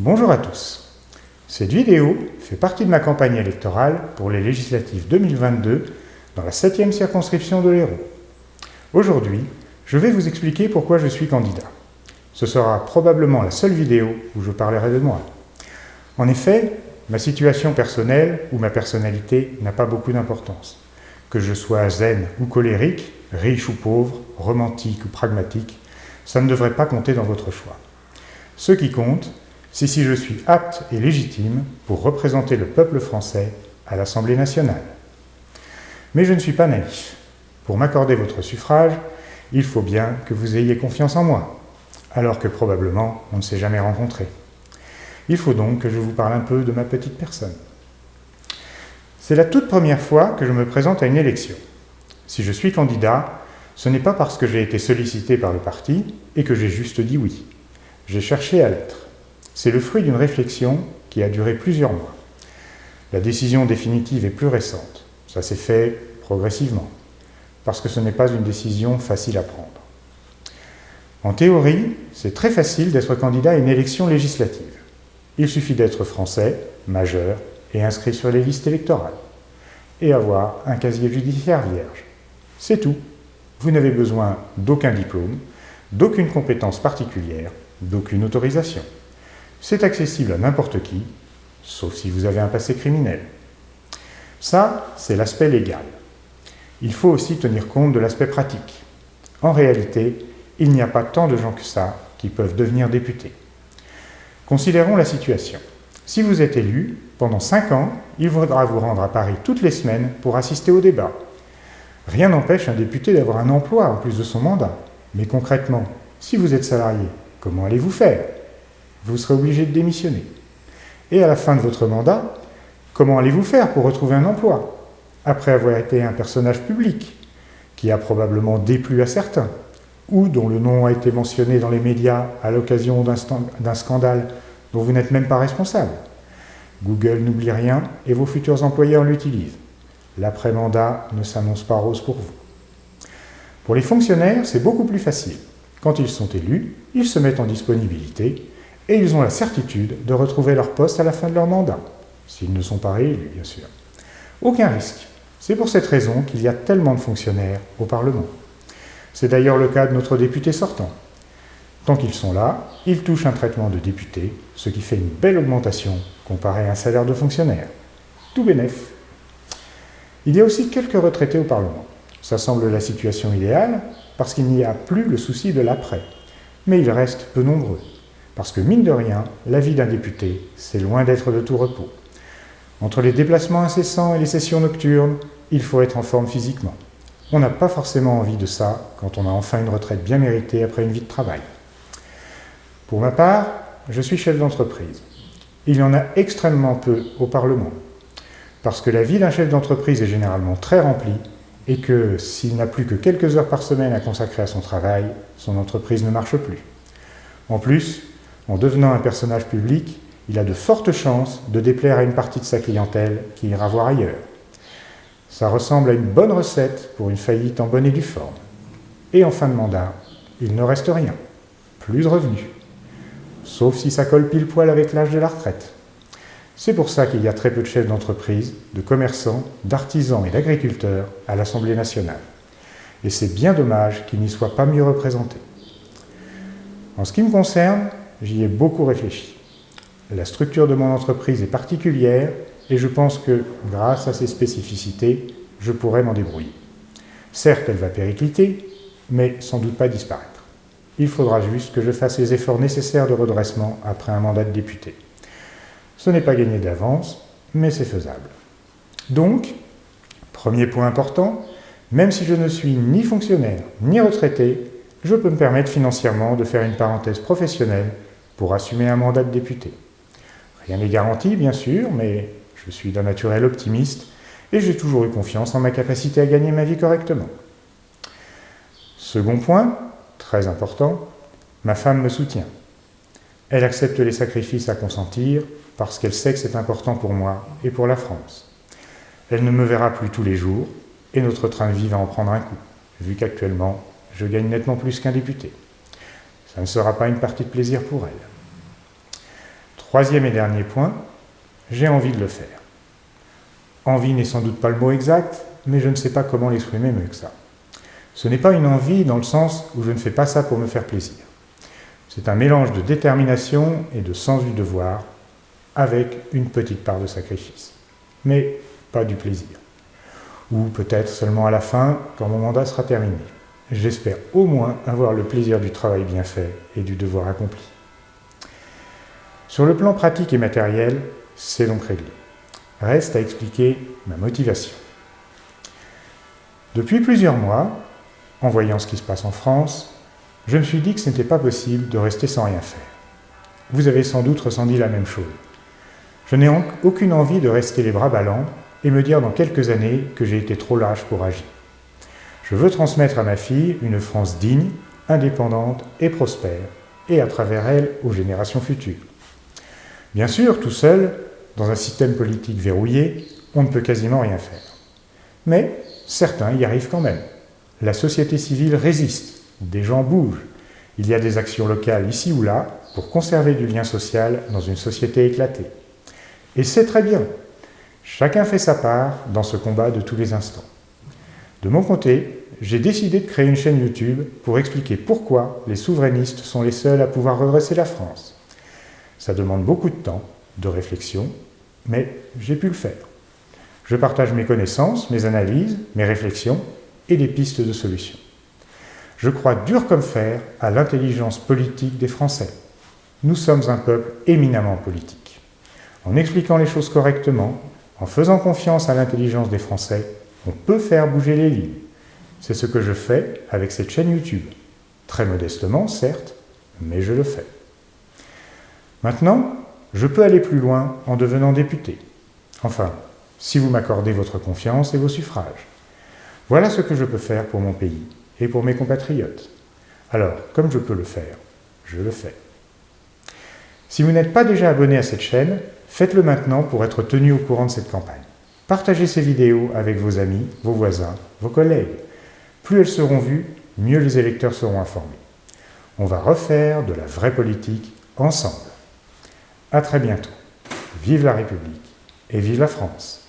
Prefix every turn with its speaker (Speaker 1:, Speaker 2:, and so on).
Speaker 1: Bonjour à tous. Cette vidéo fait partie de ma campagne électorale pour les législatives 2022 dans la 7e circonscription de l'Hérault. Aujourd'hui, je vais vous expliquer pourquoi je suis candidat. Ce sera probablement la seule vidéo où je parlerai de moi. En effet, ma situation personnelle ou ma personnalité n'a pas beaucoup d'importance. Que je sois zen ou colérique, riche ou pauvre, romantique ou pragmatique, ça ne devrait pas compter dans votre choix. Ce qui compte, c'est si je suis apte et légitime pour représenter le peuple français à l'Assemblée nationale. Mais je ne suis pas naïf. Pour m'accorder votre suffrage, il faut bien que vous ayez confiance en moi, alors que probablement on ne s'est jamais rencontrés. Il faut donc que je vous parle un peu de ma petite personne. C'est la toute première fois que je me présente à une élection. Si je suis candidat, ce n'est pas parce que j'ai été sollicité par le parti et que j'ai juste dit oui. J'ai cherché à l'être. C'est le fruit d'une réflexion qui a duré plusieurs mois. La décision définitive est plus récente. Ça s'est fait progressivement, parce que ce n'est pas une décision facile à prendre. En théorie, c'est très facile d'être candidat à une élection législative. Il suffit d'être français, majeur et inscrit sur les listes électorales, et avoir un casier judiciaire vierge. C'est tout. Vous n'avez besoin d'aucun diplôme, d'aucune compétence particulière, d'aucune autorisation. C'est accessible à n'importe qui, sauf si vous avez un passé criminel. Ça, c'est l'aspect légal. Il faut aussi tenir compte de l'aspect pratique. En réalité, il n'y a pas tant de gens que ça qui peuvent devenir députés. Considérons la situation. Si vous êtes élu, pendant 5 ans, il faudra vous rendre à Paris toutes les semaines pour assister au débat. Rien n'empêche un député d'avoir un emploi en plus de son mandat. Mais concrètement, si vous êtes salarié, comment allez-vous faire ? Vous serez obligé de démissionner. Et à la fin de votre mandat, comment allez-vous faire pour retrouver un emploi, après avoir été un personnage public, qui a probablement déplu à certains, ou dont le nom a été mentionné dans les médias à l'occasion d'un scandale dont vous n'êtes même pas responsable? Google n'oublie rien et vos futurs employeurs l'utilisent. L'après-mandat ne s'annonce pas rose pour vous. Pour les fonctionnaires, c'est beaucoup plus facile. Quand ils sont élus, ils se mettent en disponibilité et ils ont la certitude de retrouver leur poste à la fin de leur mandat, s'ils ne sont pas réélus, bien sûr. Aucun risque. C'est pour cette raison qu'il y a tellement de fonctionnaires au Parlement. C'est d'ailleurs le cas de notre député sortant. Tant qu'ils sont là, ils touchent un traitement de député, ce qui fait une belle augmentation comparé à un salaire de fonctionnaire. Tout bénef. Il y a aussi quelques retraités au Parlement. Ça semble la situation idéale, parce qu'il n'y a plus le souci de l'après. Mais ils restent peu nombreux. Parce que, mine de rien, la vie d'un député, c'est loin d'être de tout repos. Entre les déplacements incessants et les sessions nocturnes, il faut être en forme physiquement. On n'a pas forcément envie de ça quand on a enfin une retraite bien méritée après une vie de travail. Pour ma part, je suis chef d'entreprise. Il y en a extrêmement peu au Parlement. Parce que la vie d'un chef d'entreprise est généralement très remplie et que s'il n'a plus que quelques heures par semaine à consacrer à son travail, son entreprise ne marche plus. En plus, en devenant un personnage public, il a de fortes chances de déplaire à une partie de sa clientèle qui ira voir ailleurs. Ça ressemble à une bonne recette pour une faillite en bonne et due forme. Et en fin de mandat, il ne reste rien. Plus de revenus. Sauf si ça colle pile poil avec l'âge de la retraite. C'est pour ça qu'il y a très peu de chefs d'entreprise, de commerçants, d'artisans et d'agriculteurs à l'Assemblée nationale. Et c'est bien dommage qu'ils n'y soient pas mieux représentés. En ce qui me concerne, j'y ai beaucoup réfléchi. La structure de mon entreprise est particulière et je pense que, grâce à ses spécificités, je pourrais m'en débrouiller. Certes, elle va péricliter, mais sans doute pas disparaître. Il faudra juste que je fasse les efforts nécessaires de redressement après un mandat de député. Ce n'est pas gagné d'avance, mais c'est faisable. Donc, premier point important, même si je ne suis ni fonctionnaire ni retraité, je peux me permettre financièrement de faire une parenthèse professionnelle pour assumer un mandat de député. Rien n'est garanti, bien sûr, mais je suis d'un naturel optimiste et j'ai toujours eu confiance en ma capacité à gagner ma vie correctement. Second point, très important, ma femme me soutient. Elle accepte les sacrifices à consentir parce qu'elle sait que c'est important pour moi et pour la France. Elle ne me verra plus tous les jours et notre train de vie va en prendre un coup, vu qu'actuellement, je gagne nettement plus qu'un député. Ça ne sera pas une partie de plaisir pour elle. Troisième et dernier point, j'ai envie de le faire. Envie n'est sans doute pas le mot exact, mais je ne sais pas comment l'exprimer mieux que ça. Ce n'est pas une envie dans le sens où je ne fais pas ça pour me faire plaisir. C'est un mélange de détermination et de sens du devoir, avec une petite part de sacrifice. Mais pas du plaisir. Ou peut-être seulement à la fin, quand mon mandat sera terminé. J'espère au moins avoir le plaisir du travail bien fait et du devoir accompli. Sur le plan pratique et matériel, c'est donc réglé. Reste à expliquer ma motivation. Depuis plusieurs mois, en voyant ce qui se passe en France, je me suis dit que ce n'était pas possible de rester sans rien faire. Vous avez sans doute ressenti la même chose. Je n'ai aucune envie de rester les bras ballants et me dire dans quelques années que j'ai été trop lâche pour agir. Je veux transmettre à ma fille une France digne, indépendante et prospère, et à travers elle aux générations futures. Bien sûr, tout seul, dans un système politique verrouillé, on ne peut quasiment rien faire. Mais certains y arrivent quand même. La société civile résiste, des gens bougent. Il y a des actions locales ici ou là pour conserver du lien social dans une société éclatée. Et c'est très bien. Chacun fait sa part dans ce combat de tous les instants. De mon côté, j'ai décidé de créer une chaîne YouTube pour expliquer pourquoi les souverainistes sont les seuls à pouvoir redresser la France. Ça demande beaucoup de temps, de réflexion, mais j'ai pu le faire. Je partage mes connaissances, mes analyses, mes réflexions et des pistes de solutions. Je crois dur comme fer à l'intelligence politique des Français. Nous sommes un peuple éminemment politique. En expliquant les choses correctement, en faisant confiance à l'intelligence des Français, on peut faire bouger les lignes. C'est ce que je fais avec cette chaîne YouTube. Très modestement, certes, mais je le fais. Maintenant, je peux aller plus loin en devenant député. Enfin, si vous m'accordez votre confiance et vos suffrages. Voilà ce que je peux faire pour mon pays et pour mes compatriotes. Alors, comme je peux le faire, je le fais. Si vous n'êtes pas déjà abonné à cette chaîne, faites-le maintenant pour être tenu au courant de cette campagne. Partagez ces vidéos avec vos amis, vos voisins, vos collègues. Plus elles seront vues, mieux les électeurs seront informés. On va refaire de la vraie politique ensemble. À très bientôt. Vive la République et vive la France!